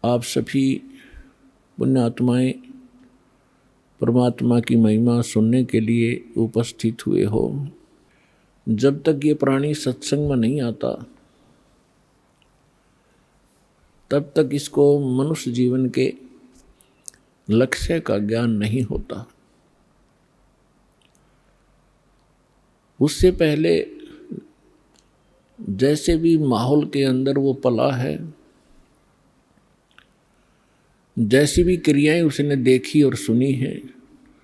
आप सभी पुण्यात्माएं परमात्मा की महिमा सुनने के लिए उपस्थित हुए हो। जब तक ये प्राणी सत्संग में नहीं आता तब तक इसको मनुष्य जीवन के लक्ष्य का ज्ञान नहीं होता। उससे पहले जैसे भी माहौल के अंदर वो पला है, जैसी भी क्रियाएं उसने देखी और सुनी है,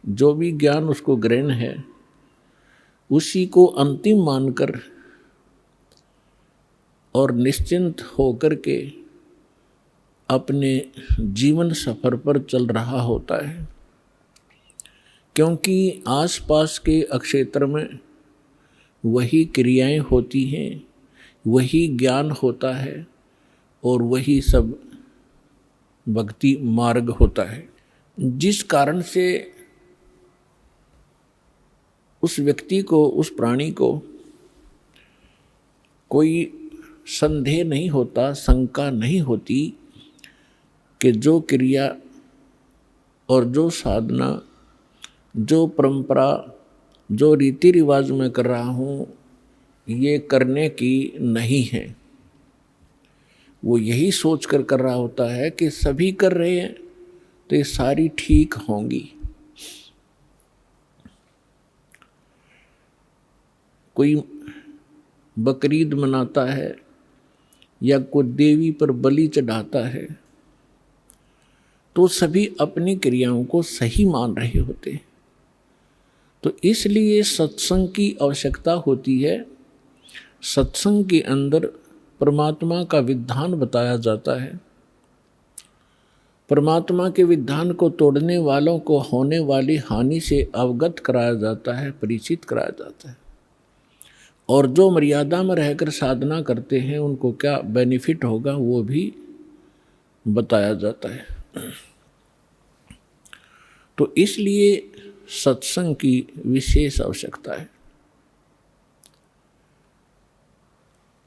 जो भी ज्ञान उसको ग्रहण है, उसी को अंतिम मानकर और निश्चिंत होकर के अपने जीवन सफर पर चल रहा होता है। क्योंकि आसपास के अक्षेत्र में वही क्रियाएं होती हैं, वही ज्ञान होता है और वही सब भक्ति मार्ग होता है, जिस कारण से उस व्यक्ति को, उस प्राणी को कोई संदेह नहीं होता, शंका नहीं होती कि जो क्रिया और जो साधना, जो परंपरा, जो रीति रिवाज मैं कर रहा हूँ, ये करने की नहीं है। वो यही सोच कर रहा होता है कि सभी कर रहे हैं तो ये सारी ठीक होंगी। कोई बकरीद मनाता है या कोई देवी पर बलि चढ़ाता है तो सभी अपनी क्रियाओं को सही मान रहे होते। तो इसलिए सत्संग की आवश्यकता होती है। सत्संग के अंदर परमात्मा का विधान बताया जाता है। परमात्मा के विधान को तोड़ने वालों को होने वाली हानि से अवगत कराया जाता है, परिचित कराया जाता है। और जो मर्यादा में रहकर साधना करते हैं उनको क्या बेनिफिट होगा वो भी बताया जाता है। तो इसलिए सत्संग की विशेष आवश्यकता है।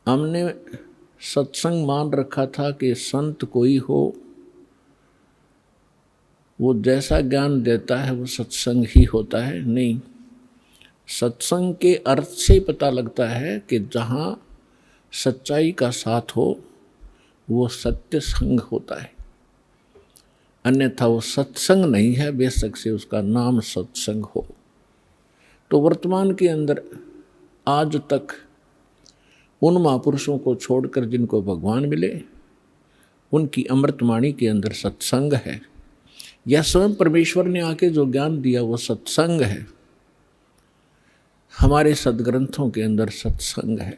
हमने सत्संग मान रखा था कि संत कोई हो, वो जैसा ज्ञान देता है वो सत्संग ही होता है। नहीं, सत्संग के अर्थ से पता लगता है कि जहाँ सच्चाई का साथ हो वो सत्य संग होता है, अन्यथा वो सत्संग नहीं है, बेशक से उसका नाम सत्संग हो। तो वर्तमान के अंदर आज तक उन महापुरुषों को छोड़कर जिनको भगवान मिले, उनकी अमृतवाणी के अंदर सत्संग है। या स्वयं परमेश्वर ने आके जो ज्ञान दिया वो सत्संग है। हमारे सदग्रंथों के अंदर सत्संग है।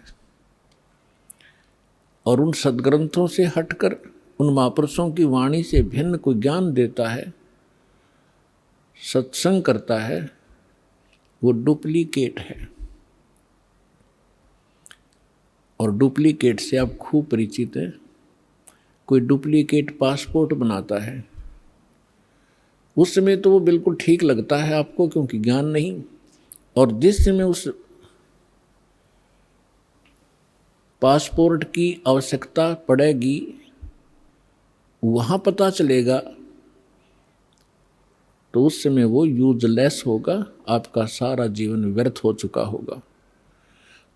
और उन सदग्रंथों से हटकर उन महापुरुषों की वाणी से भिन्न कोई ज्ञान देता है, सत्संग करता है, वो डुप्लीकेट है। और डुप्लीकेट से आप खूब परिचित हैं। कोई डुप्लीकेट पासपोर्ट बनाता है, उस समय तो वो बिल्कुल ठीक लगता है आपको, क्योंकि ज्ञान नहीं। और जिस समय उस पासपोर्ट की आवश्यकता पड़ेगी वहाँ पता चलेगा तो उस समय वो यूजलेस होगा, आपका सारा जीवन व्यर्थ हो चुका होगा।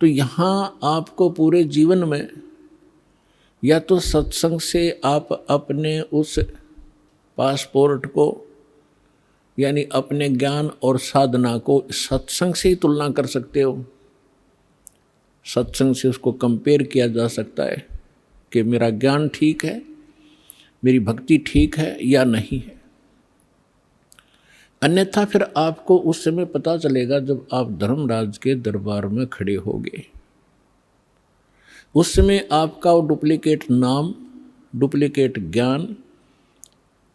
तो यहाँ आपको पूरे जीवन में या तो सत्संग से आप अपने उस पासपोर्ट को यानी अपने ज्ञान और साधना को सत्संग से ही तुलना कर सकते हो। सत्संग से उसको कंपेयर किया जा सकता है कि मेरा ज्ञान ठीक है, मेरी भक्ति ठीक है या नहीं है। अन्यथा फिर आपको उस समय पता चलेगा जब आप धर्मराज के दरबार में खड़े होगे। उस समय आपका वो डुप्लीकेट नाम, डुप्लीकेट ज्ञान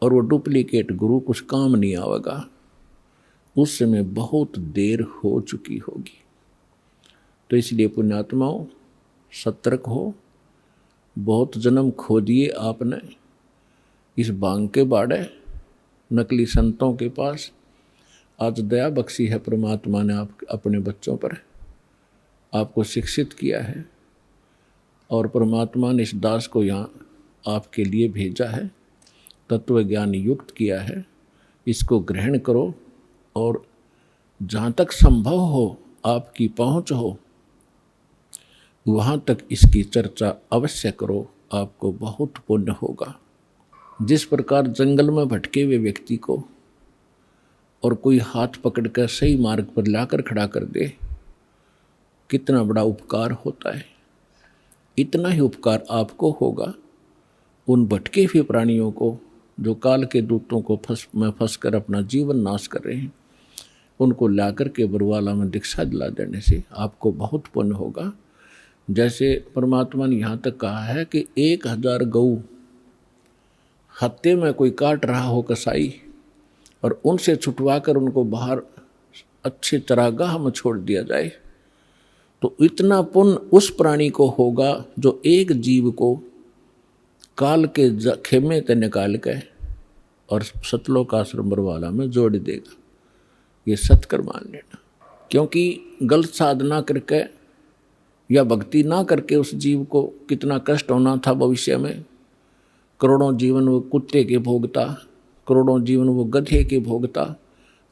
और वो डुप्लीकेट गुरु कुछ काम नहीं आएगा। उस समय बहुत देर हो चुकी होगी। तो इसलिए पुण्यात्माओं सतर्क हो। बहुत जन्म खो दिए आपने इस भांग के बाड़े, नकली संतों के पास। आज दया बख्शी है परमात्मा ने आप अपने बच्चों पर, आपको शिक्षित किया है और परमात्मा ने इस दास को यहाँ आपके लिए भेजा है। तत्व ज्ञान युक्त किया है, इसको ग्रहण करो और जहाँ तक संभव हो, आपकी पहुँच हो, वहाँ तक इसकी चर्चा अवश्य करो, आपको बहुत पुण्य होगा। जिस प्रकार जंगल में भटके हुए व्यक्ति को और कोई हाथ पकड़कर सही मार्ग पर लाकर खड़ा कर दे, कितना बड़ा उपकार होता है, इतना ही उपकार आपको होगा उन भटके हुए प्राणियों को जो काल के दूतों को फंस कर अपना जीवन नाश कर रहे हैं, उनको लाकर के बरवाला में दीक्षा दिला देने से आपको बहुत पुण्य होगा। जैसे परमात्मा ने यहाँ तक कहा है कि 1000 गऊ हत्ते में कोई काट रहा हो कसाई, और उनसे छुटवा कर उनको बाहर अच्छे चरागाह में छोड़ दिया जाए, तो इतना पुण्य उस प्राणी को होगा जो एक जीव को काल के खेमे से निकाल के और सतलोक आश्रम बरवाला में जोड़ देगा। ये सत्कर मान लेना, क्योंकि गलत साधना करके या भक्ति ना करके उस जीव को कितना कष्ट होना था भविष्य में। करोड़ों जीवन वो कुत्ते के भोगता, करोड़ों जीवन वो गधे के भोगता,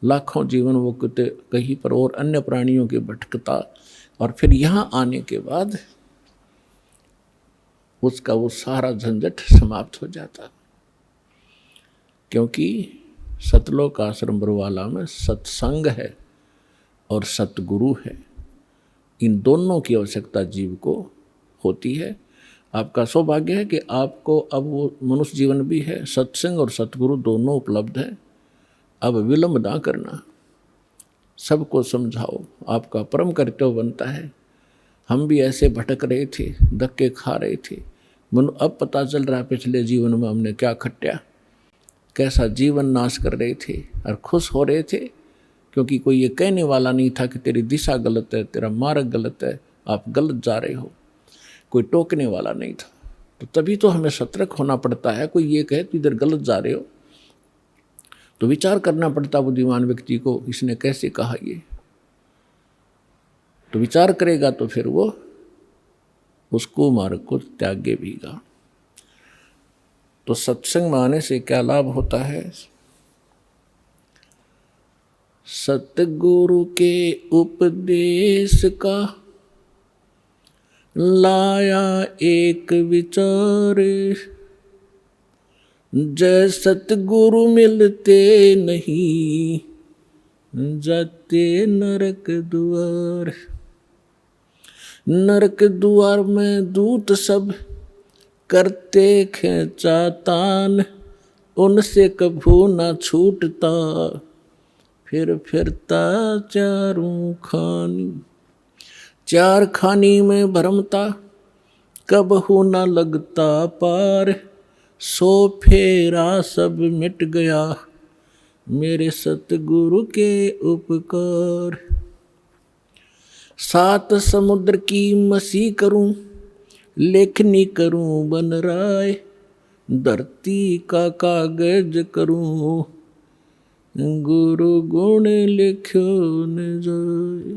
लाखों जीवन वो कुत्ते कहीं पर और अन्य प्राणियों के भटकता, और फिर यहाँ आने के बाद उसका वो सारा झंझट समाप्त हो जाता। क्योंकि सतलोक आश्रम बरवाला में सत्संग है और सतगुरु है, इन दोनों की आवश्यकता जीव को होती है। आपका सौभाग्य है कि आपको अब वो मनुष्य जीवन भी है, सत्संग और सतगुरु दोनों उपलब्ध है। अब विलंब ना करना, सबको समझाओ, आपका परम कर्तव्य बनता है। हम भी ऐसे भटक रहे थे, धक्के खा रहे थे, अब पता चल रहा है पिछले जीवन में हमने क्या खट्या, कैसा जीवन नाश कर रहे थे, और खुश हो रहे थे क्योंकि कोई ये कहने वाला नहीं था कि तेरी दिशा गलत है, तेरा मार्ग गलत है, आप गलत जा रहे हो, कोई टोकने वाला नहीं था। तो तभी तो हमें सतर्क होना पड़ता है। कोई ये कहे तो इधर गलत जा रहे हो, तो विचार करना पड़ता बुद्धिमान व्यक्ति को, इसने कैसे कहा ये, तो विचार करेगा तो फिर वो उसको मार्ग को त्यागे भीगा। तो सत्संग में आने से क्या लाभ होता है? सतगुरु के उपदेश का लाया एक विचार, जय सतगुरु मिलते नहीं जाते नरक द्वार। नरक द्वार में दूत सब करते खेचा तान, उनसे कभू ना छूटता फिर फिरता चारों खानी। चार खानी में भरमता कबहू ना लगता पार, सो फेरा सब मिट गया मेरे सतगुरु के उपकार। 7 समुद्र की मसी करूं, लेखनी करूं बन राय, धरती का कागज करूं गुरु गुण लिख्यो न जाए।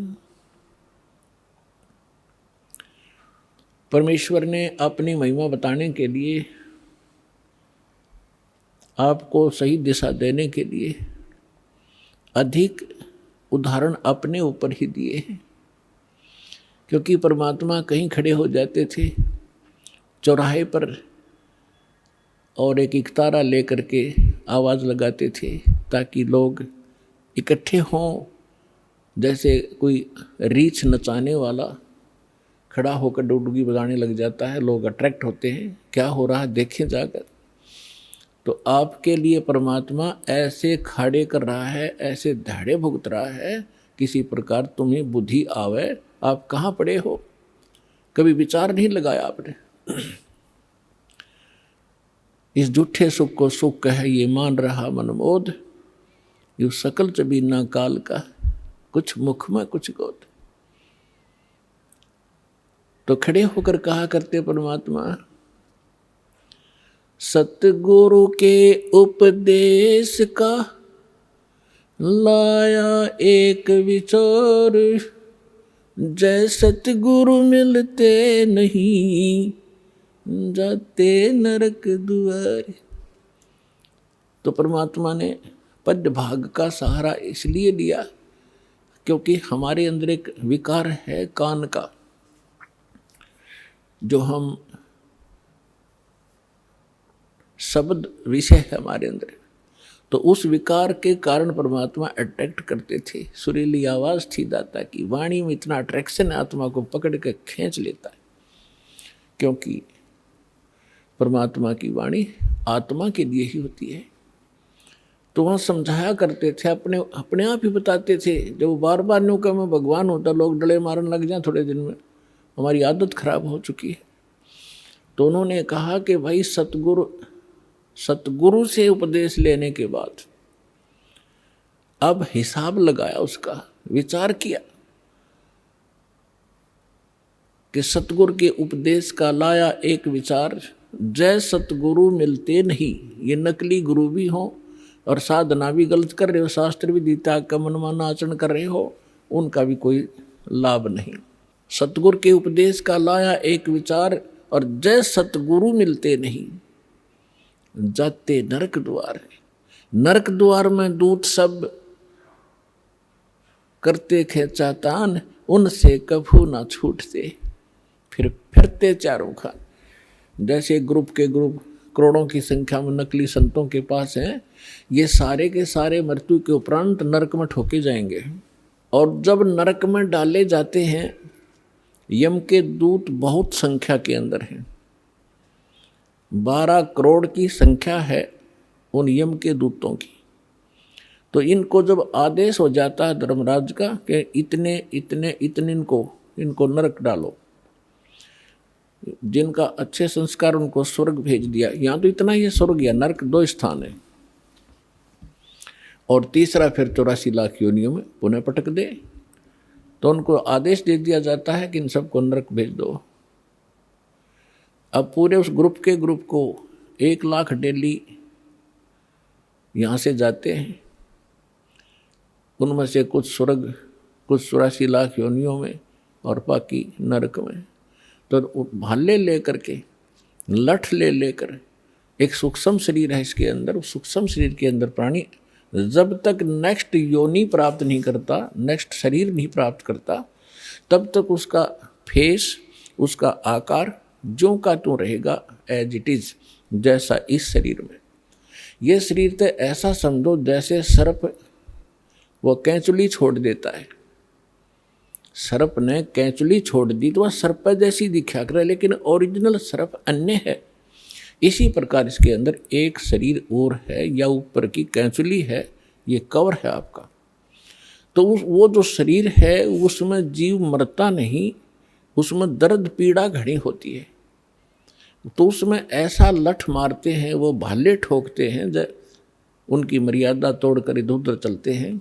परमेश्वर ने अपनी महिमा बताने के लिए, आपको सही दिशा देने के लिए अधिक उदाहरण अपने ऊपर ही दिए हैं। क्योंकि परमात्मा कहीं खड़े हो जाते थे चौराहे पर और एक इकतारा लेकर के आवाज़ लगाते थे ताकि लोग इकट्ठे हों। जैसे कोई रीछ नचाने वाला खड़ा होकर डुगडुगी बजाने लग जाता है, लोग अट्रैक्ट होते हैं, क्या हो रहा है देखें जाकर। तो आपके लिए परमात्मा ऐसे खड़े कर रहा है, ऐसे दहाड़े भुगत रहा है, किसी प्रकार तुम्हें बुद्धि आवे। आप कहाँ पड़े हो, कभी विचार नहीं लगाया आपने। इस झूठे सुख को सुख है ये मान रहा मनमोद, यू सकल चबीना काल का कुछ मुख में कुछ गोद। तो खड़े होकर कहा करते परमात्मा, सतगुरु के उपदेश का लाया एक विचार, जय सतगुरु मिलते नहीं जाते नरक द्वार। तो परमात्मा ने पद्य भाग का सहारा इसलिए लिया क्योंकि हमारे अंदर एक विकार है कान का, जो हम शब्द विषय है हमारे अंदर, तो उस विकार के कारण परमात्मा अट्रैक्ट करते थे। सुरीली आवाज थी दाता की, वाणी में इतना अट्रैक्शन आत्मा को पकड़ के खींच लेता है, क्योंकि परमात्मा की वाणी आत्मा के लिए ही होती है। तो वहाँ समझाया करते थे, अपने आप ही बताते थे। जब बार बार न्यू का मैं भगवान होता, लोग डले मारने लग जाए थोड़े दिन में, हमारी आदत खराब हो चुकी है। तो उन्होंने कहा कि भाई सतगुरु से उपदेश लेने के बाद अब हिसाब लगाया, उसका विचार किया कि सतगुरु के उपदेश का लाया एक विचार, जय सतगुरु मिलते नहीं। ये नकली गुरु भी हो और साधना भी गलत कर रहे हो, शास्त्र भी गीता का मनमाना आचरण कर रहे हो, उनका भी कोई लाभ नहीं। सतगुरु के उपदेश का लाया एक विचार और जय सतगुरु मिलते नहीं, जाते नरक द्वार। नरक द्वार में दूत सब करते खेचा तान, उनसे कभू ना छूटते, फिर फिरते चारों खान। जैसे ग्रुप के ग्रुप करोड़ों की संख्या में नकली संतों के पास हैं, ये सारे के सारे मृत्यु के उपरांत नरक में ठोके जाएंगे। और जब नरक में डाले जाते हैं, यम के दूत बहुत संख्या के अंदर हैं, 12 करोड़ की संख्या है उन यम के दूतों की। तो इनको जब आदेश हो जाता है धर्मराज का कि इतने इतने इतने इनको नरक डालो, जिनका अच्छे संस्कार उनको स्वर्ग भेज दिया। यहाँ तो इतना ही है, स्वर्ग या नरक 2 स्थान है, और तीसरा फिर 84 लाख योनियों में पुनः पटक दे। तो उनको आदेश दे दिया जाता है कि इन सबको नरक भेज दो। अब पूरे उस ग्रुप को 1 लाख डेली यहाँ से जाते हैं, उनमें से कुछ स्वर्ग, कुछ 84 लाख योनियों में और बाकी नरक में। तो भाले लेकर के, लठ लेकर, एक सूक्ष्म शरीर है इसके अंदर, उस सूक्ष्म शरीर के अंदर प्राणी जब तक नेक्स्ट योनि प्राप्त नहीं करता, नेक्स्ट शरीर नहीं प्राप्त करता, तब तक उसका फेस, उसका आकार ज्यों का त्यों रहेगा, एज इट इज, जैसा इस शरीर में। ये शरीर तो ऐसा समझो जैसे सर्प वो कैंचुली छोड़ देता है। सर्प ने कैंचुली छोड़ दी तो वह सर्प जैसी दिखा करे, लेकिन ओरिजिनल सर्प अन्य है। इसी प्रकार इसके अंदर एक शरीर और है, या ऊपर की कैंचुली है, ये कवर है आपका। तो वो जो शरीर है उसमें जीव मरता नहीं, उसमें दर्द पीड़ा घनी होती है। तो उसमें ऐसा लठ मारते हैं, वो भाले ठोकते हैं, जब उनकी मर्यादा तोड़कर इधर उधर चलते हैं।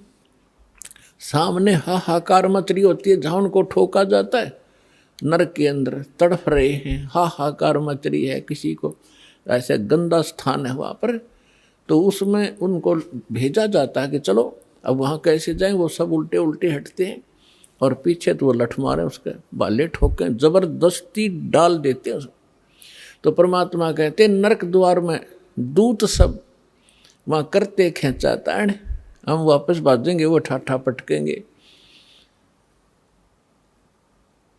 सामने हाहाकार मच रही होती है, जहाँ उनको ठोका जाता है नरक के अंदर तड़फ रहे हैं, हाहाकार मच रही है, किसी को ऐसे गंदा स्थान है वहाँ पर, तो उसमें उनको भेजा जाता है कि चलो अब वहाँ कैसे जाएं। वो सब उल्टे उल्टे हटते हैं और पीछे तो वो लठ मारे, उसके बाले ठोके, जबरदस्ती डाल देते हैं। तो परमात्मा कहते हैं नरक द्वार में दूत सब वहाँ करते खेचा ताड़, हम वापस भागेंगे, वो ठाठा पटकेंगे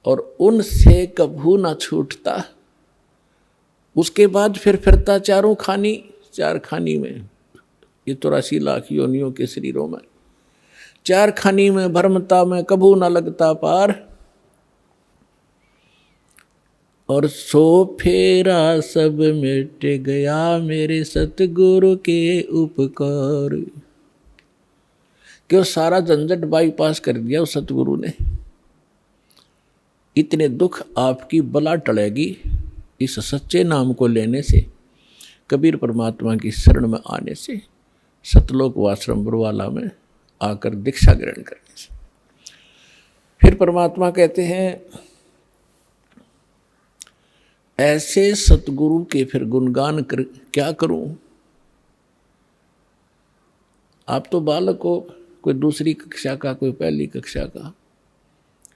और उनसे कभू ना छूटता। उसके बाद फिर फिरता चारों खानी, 4 खानी में, ये 84 लाख योनियों के शरीरों में, 4 खानी में भरमता में कभू ना लगता पार। और सो फेरा सब मिट गया मेरे सतगुरु के उपकार। क्यों सारा झंझट बाईपास कर दिया उस सतगुरु ने। इतने दुख आपकी बला टलेगी इस सच्चे नाम को लेने से, कबीर परमात्मा की शरण में आने से, सतलोक वाश्रम बरवाला में आकर दीक्षा ग्रहण करने से। फिर परमात्मा कहते हैं ऐसे सतगुरु के फिर गुणगान कर क्या करूं। आप तो बालक हो, कोई दूसरी कक्षा का, कोई पहली कक्षा का,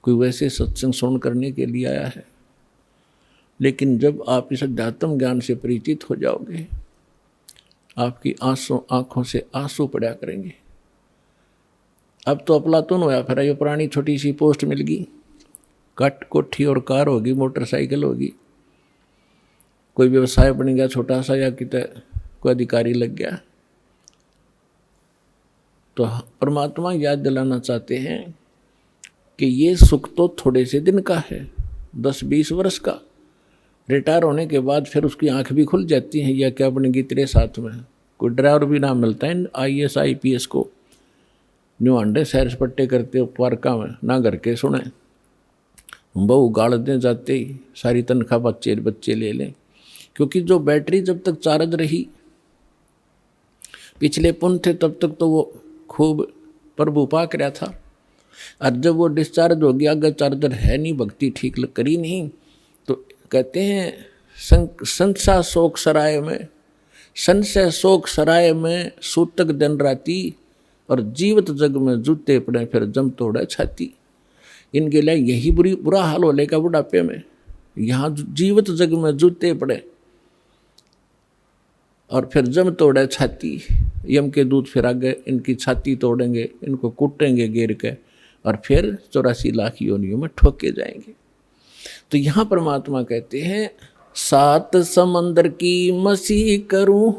कोई वैसे सत्संग सुन करने के लिए आया है। लेकिन जब आप इस अध्यात्म ज्ञान से परिचित हो जाओगे आपकी आंखों से आंसू पड़ा करेंगे। अब तो अफलातून होया फिर ये पुरानी छोटी सी पोस्ट मिल गई, कट कोठी और कार होगी, मोटरसाइकिल होगी, कोई व्यवसाय बन गया छोटा सा, या कितने कोई अधिकारी लग गया। तो परमात्मा याद दिलाना चाहते हैं कि ये सुख तो थोड़े से दिन का है, 10-20 वर्ष का। रिटायर होने के बाद फिर उसकी आंख भी खुल जाती है, या क्या बनेगी तेरे साथ में। कोई ड्राइवर भी ना मिलता है IAS IPS को, न्यू अंडे सैर सपट्टे करते पार्का में, ना घर के सुने, बहु गाड़ दें जाते ही सारी तनख्वाह बच्चे ले लें। क्योंकि जो बैटरी जब तक चार्ज रही, पिछले पुण्य थे तब तक तो वो खूब प्रभु पाक रहा था, और जब वो डिस्चार्ज हो गया, अगर चार्जर है नहीं, भक्ति ठीक करी नहीं, तो कहते हैं संशय शोक सराय में सूतक दिन राती, और जीवित जग में जूते पड़े फिर जम तोड़े छाती। इनके लिए यही बुरा हाल हो लेगा बुढ़ापे में। यहाँ जीवित जग में जूते पड़े और फिर जम तोड़े छाती, यम के दूत फिर आगे इनकी छाती तोड़ेंगे, इनको कूटेंगे गिर के, और फिर 84 लाख योनियों में ठोके जाएंगे। तो यहाँ परमात्मा कहते हैं, 7 समंदर की मसीह करूं,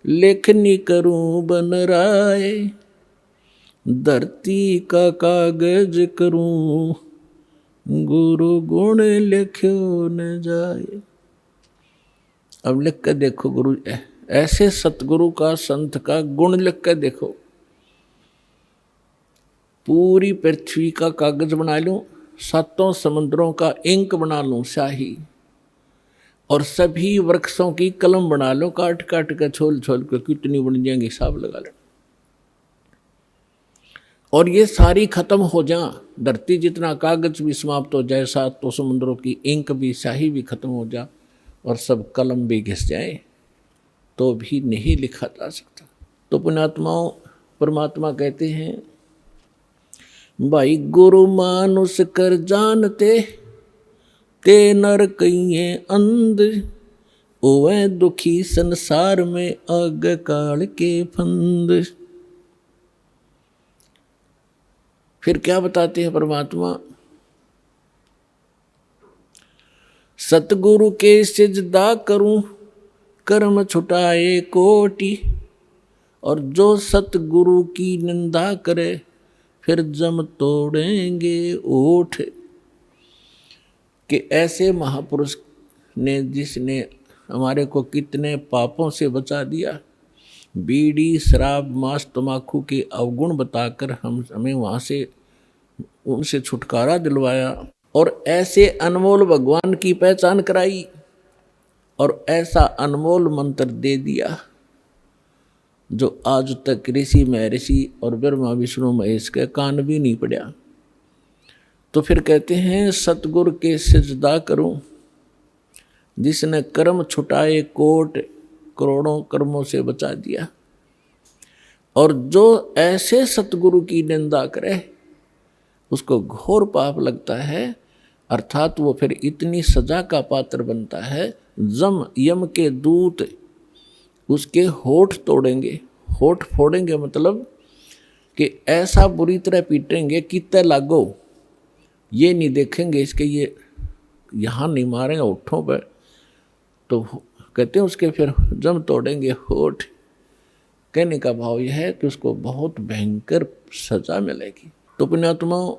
लेखनी करूं बन राय, धरती का कागज करूं, गुरु गुण लिखो न जाए। अब लिख कर देखो, गुरु ऐसे सतगुरु का, संत का गुण लिख कर देखो। पूरी पृथ्वी का कागज बना लूं, 7 समुद्रों का इंक बना लूं शाही, और सभी वृक्षों की कलम बना लो, काट काट कर छोल छोल कर कितनी बन जाएंगी, हिसाब लगा लो। और ये सारी खत्म हो जा, धरती जितना कागज भी समाप्त हो जाए, 7 समुद्रों की इंक भी, शाही भी खत्म हो जा, और सब कलम भी घिस जाए, तो भी नहीं लिखा जा सकता। तो पुण्यात्माओं, परमात्मा कहते हैं, भाई गुरु मानुष कर जानते, ते नर कहिए अंध, ओवे दुखी संसार में आग काल के फंद। फिर क्या बताते हैं परमात्मा, सतगुरु के सिजदा करूं, कर्म छुटाए कोटि, और जो सतगुरु की निंदा करे, फिर जम तोड़ेंगे ओठ। कि ऐसे महापुरुष ने, जिसने हमारे को कितने पापों से बचा दिया, बीड़ी शराब मांस तम्बाकू के अवगुण बताकर हमें वहाँ से, उनसे छुटकारा दिलवाया, और ऐसे अनमोल भगवान की पहचान कराई, और ऐसा अनमोल मंत्र दे दिया जो आज तक ऋषि महर्षि और ब्रह्मा विष्णु महेश के कान भी नहीं पड़ा। तो फिर कहते हैं, सतगुरु के सिजदा करूं, जिसने कर्म छुटाए कोट, करोड़ों कर्मों से बचा दिया। और जो ऐसे सतगुरु की निंदा करे, उसको घोर पाप लगता है, अर्थात वो फिर इतनी सजा का पात्र बनता है, यम के दूत उसके होठ तोड़ेंगे। होठ फोड़ेंगे मतलब कि ऐसा बुरी तरह पीटेंगे कि तय लागो, ये नहीं देखेंगे इसके, ये यहाँ नहीं मारेंगे होठों पर, तो कहते हैं उसके फिर जम तोड़ेंगे होठ। कहने का भाव यह है कि उसको बहुत भयंकर सजा मिलेगी। तो पुण्यात्माओं,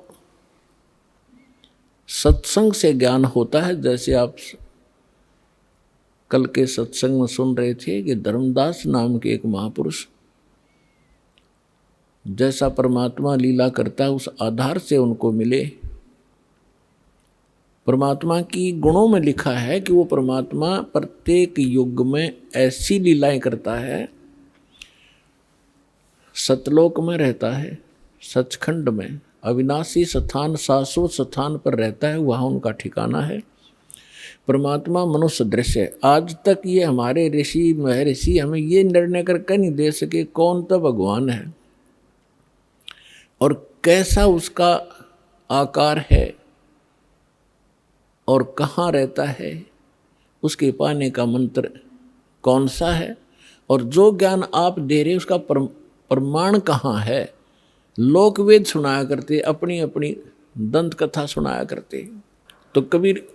सत्संग से ज्ञान होता है। जैसे आप कल के सत्संग में सुन रहे थे कि धर्मदास नाम के एक महापुरुष, जैसा परमात्मा लीला करता है उस आधार से उनको मिले। परमात्मा की गुणों में लिखा है कि वो परमात्मा प्रत्येक युग में ऐसी लीलाएं करता है। सतलोक में रहता है, सचखंड में अविनाशी स्थान, शाश्वत स्थान पर रहता है, वहाँ उनका ठिकाना है। परमात्मा मनुष्य दृश्य है। आज तक ये हमारे ऋषि महर्षि हमें ये निर्णय करके नहीं दे सके कौन तो भगवान है और कैसा उसका आकार है और कहाँ रहता है, उसके पाने का मंत्र कौन सा है और जो ज्ञान आप दे रहे उसका प्रमाण कहाँ है? लोकवेद सुनाया करते, अपनी अपनी दंत कथा सुनाया करते। तो कबीर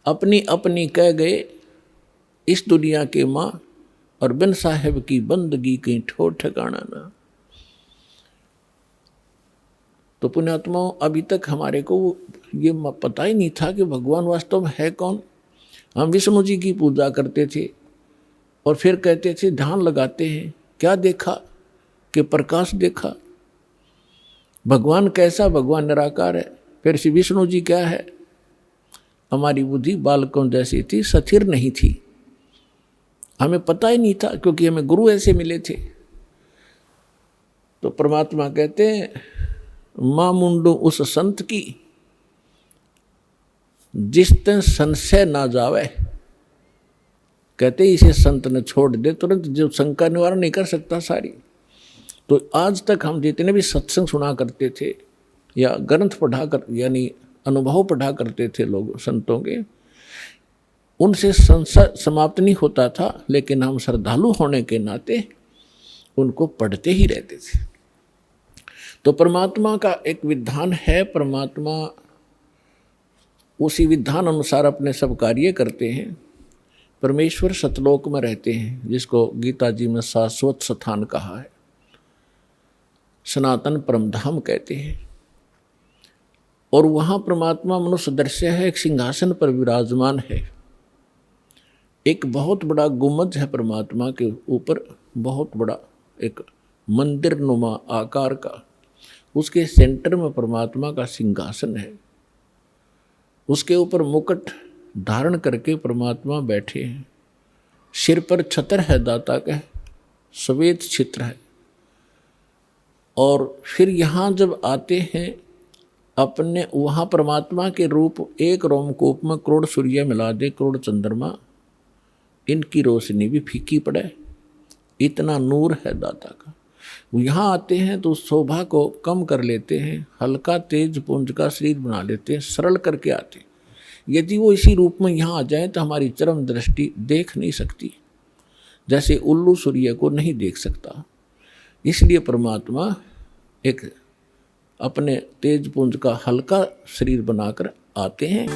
अपनी अपनी कह गए इस दुनिया के माँ, और बिन साहेब की बंदगी कहीं ठोर ठिकाना ना। तो पुण्यात्माओं, अभी तक हमारे को ये पता ही नहीं था कि भगवान वास्तव में है कौन। हम विष्णु जी की पूजा करते थे और फिर कहते थे ध्यान लगाते हैं, क्या देखा कि प्रकाश देखा। भगवान कैसा? भगवान निराकार है। फिर श्री विष्णु जी क्या है? हमारी बुद्धि बालकों जैसी थी, स्थिर नहीं थी, हमें पता ही नहीं था, क्योंकि हमें गुरु ऐसे मिले थे। तो परमात्मा कहते हैं मां मुंडू उस संत की जिस तन संशय ना जावे। कहते इसे संत ने छोड़ दे तुरंत, जो शंका निवारण नहीं कर सकता सारी। तो आज तक हम जितने भी सत्संग सुना करते थे या ग्रंथ पढ़ा कर यानी अनुभव पढ़ा करते थे लोग संतों के, उनसे संशय समाप्त नहीं होता था, लेकिन हम श्रद्धालु होने के नाते उनको पढ़ते ही रहते थे। तो परमात्मा का एक विधान है, परमात्मा उसी विधान अनुसार अपने सब कार्य करते हैं। परमेश्वर सतलोक में रहते हैं, जिसको गीता जी में शाश्वत स्थान कहा है, सनातन परमधाम कहते हैं। और वहाँ परमात्मा मनुष्य दृश्य है, एक सिंहासन पर विराजमान है। एक बहुत बड़ा गुम्बद है परमात्मा के ऊपर, बहुत बड़ा एक मंदिर नुमा आकार का, उसके सेंटर में परमात्मा का सिंहासन है। उसके ऊपर मुकुट धारण करके परमात्मा बैठे हैं। सिर पर छत्र है दाता का, सफेद छित्र है। और फिर यहाँ जब आते हैं अपने, वहाँ परमात्मा के रूप एक रोमकूप में करोड़ सूर्य मिला दे, करोड़ चंद्रमा, इनकी रोशनी भी फीकी पड़े, इतना नूर है दाता का। यहाँ आते हैं तो शोभा को कम कर लेते हैं, हल्का तेज पुंज का शरीर बना लेते हैं, सरल करके आते हैं। यदि वो इसी रूप में यहाँ आ जाए तो हमारी चरम दृष्टि देख नहीं सकती, जैसे उल्लू सूर्य को नहीं देख सकता। इसलिए परमात्मा एक अपने तेज पुंज का हल्का शरीर बनाकर आते हैं।